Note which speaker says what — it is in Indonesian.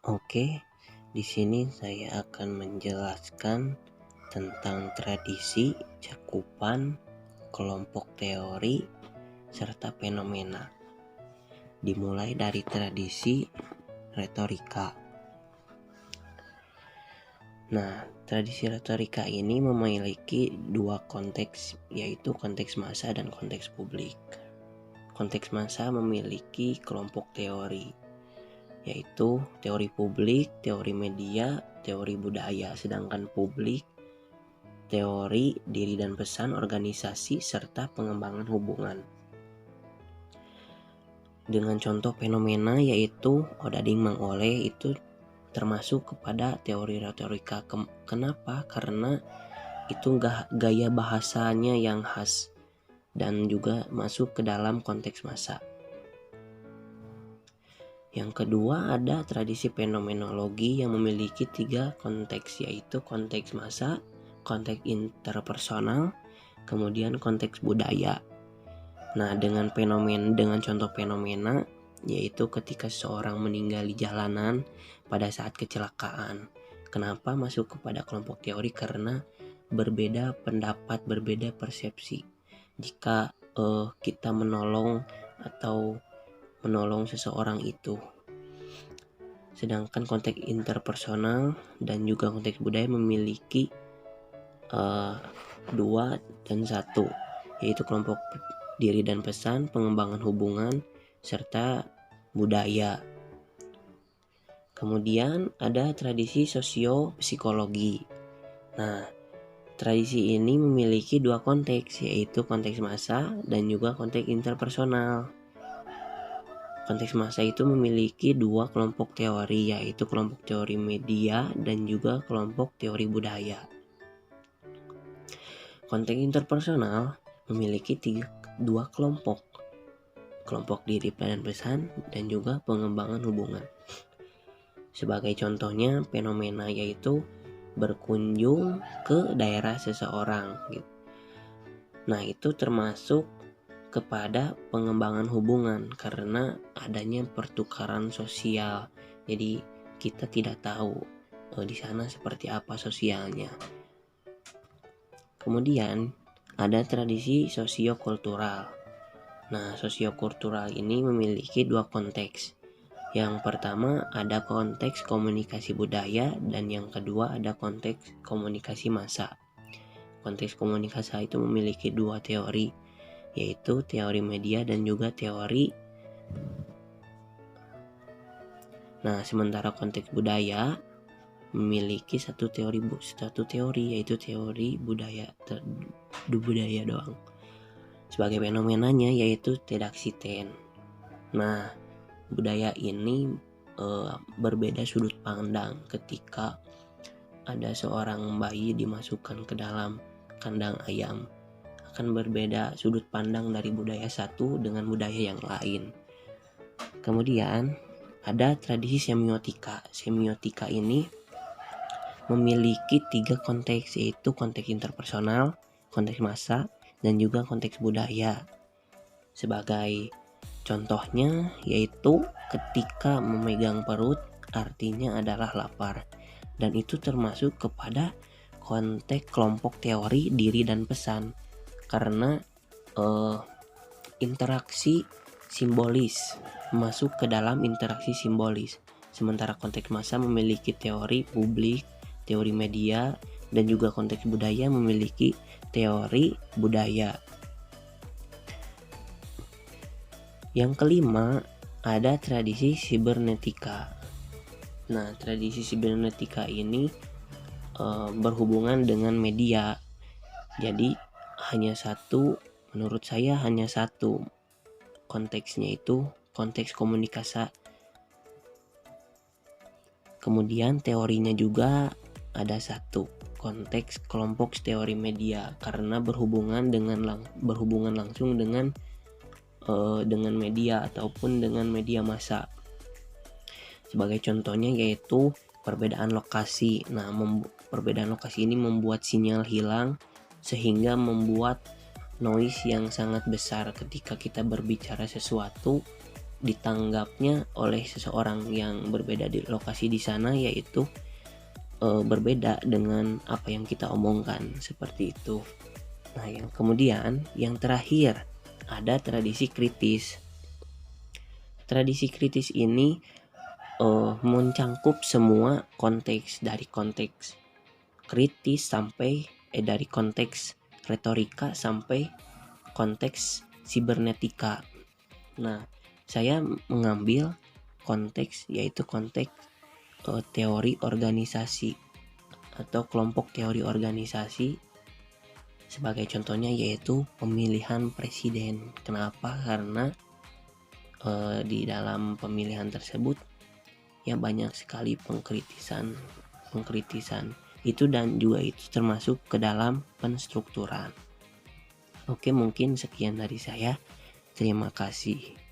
Speaker 1: Oke, di sini saya akan menjelaskan tentang tradisi, cakupan, kelompok teori, serta fenomena. Dimulai dari tradisi retorika. Nah, tradisi retorika ini memiliki dua konteks, yaitu konteks massa dan konteks publik. Konteks massa memiliki kelompok teori, yaitu teori publik, teori media, teori budaya. Sedangkan publik, teori diri dan pesan, organisasi, serta pengembangan hubungan. Dengan contoh fenomena yaitu Odading Mang Oleh itu termasuk kepada teori retorika. Kenapa? Karena itu gaya bahasanya yang khas dan juga masuk ke dalam konteks massa. Yang kedua ada tradisi fenomenologi yang memiliki 3 konteks, yaitu konteks massa, konteks interpersonal, kemudian konteks budaya. Nah, dengan contoh fenomena yaitu ketika seseorang meninggal di jalanan pada saat kecelakaan. Kenapa masuk kepada kelompok teori? Karena berbeda pendapat, berbeda persepsi. Jika kita menolong seseorang itu. Sedangkan konteks interpersonal dan juga konteks budaya memiliki 2 dan 1, yaitu kelompok diri dan pesan, pengembangan hubungan, serta budaya. Kemudian ada tradisi sosio-psikologi. Nah, tradisi ini memiliki 2 konteks, yaitu konteks massa dan juga konteks interpersonal. Konteks massa itu memiliki 2 kelompok teori, yaitu kelompok teori media dan juga kelompok teori budaya. Konteks interpersonal memiliki 2 kelompok diri dan pesan dan juga pengembangan hubungan. Sebagai contohnya fenomena yaitu berkunjung ke daerah seseorang gitu. Nah, itu termasuk kepada pengembangan hubungan karena adanya pertukaran sosial. Jadi kita tidak tahu di sana seperti apa sosialnya. Kemudian ada tradisi sosiokultural. Nah, sosiokultural ini memiliki 2 konteks. Yang pertama ada konteks komunikasi budaya dan yang kedua ada konteks komunikasi massa. Konteks komunikasi itu memiliki 2 teori, yaitu teori media dan juga teori. Nah, sementara konteks budaya memiliki satu teori yaitu teori budaya doang. Sebagai fenomenanya yaitu tedaksiten. Nah, budaya ini berbeda sudut pandang ketika ada seorang bayi dimasukkan ke dalam kandang ayam. Akan berbeda sudut pandang dari budaya satu dengan budaya yang lain. Kemudian ada tradisi semiotika. Semiotika ini memiliki 3 konteks, yaitu konteks interpersonal, konteks massa, dan juga konteks budaya. Sebagai contohnya yaitu ketika memegang perut artinya adalah lapar, dan itu termasuk kepada konteks kelompok teori diri dan pesan karena interaksi simbolis masuk ke dalam interaksi simbolis. Sementara konteks massa memiliki teori publik, teori media, dan juga konteks budaya memiliki teori budaya. Yang kelima, ada tradisi sibernetika. Nah, tradisi sibernetika ini berhubungan dengan media. Jadi menurut saya hanya satu konteksnya, itu konteks komunikasi. Kemudian teorinya juga ada satu, konteks kelompok teori media, karena berhubungan langsung dengan media ataupun dengan media massa. Sebagai contohnya yaitu perbedaan lokasi. Nah, perbedaan lokasi ini membuat sinyal hilang sehingga membuat noise yang sangat besar ketika kita berbicara sesuatu ditanggapnya oleh seseorang yang berbeda di lokasi di sana, yaitu berbeda dengan apa yang kita omongkan, seperti itu. Nah, yang kemudian yang terakhir ada tradisi kritis. Tradisi kritis ini mencangkup semua konteks, dari konteks kritis sampai dari konteks retorika sampai konteks sibernetika. Nah, saya mengambil konteks, yaitu konteks teori organisasi atau kelompok teori organisasi. Sebagai contohnya yaitu pemilihan presiden. Kenapa? Karena di dalam pemilihan tersebut ya banyak sekali pengkritisan itu, dan juga itu termasuk ke dalam penstrukturan. Oke, mungkin sekian dari saya. Terima kasih.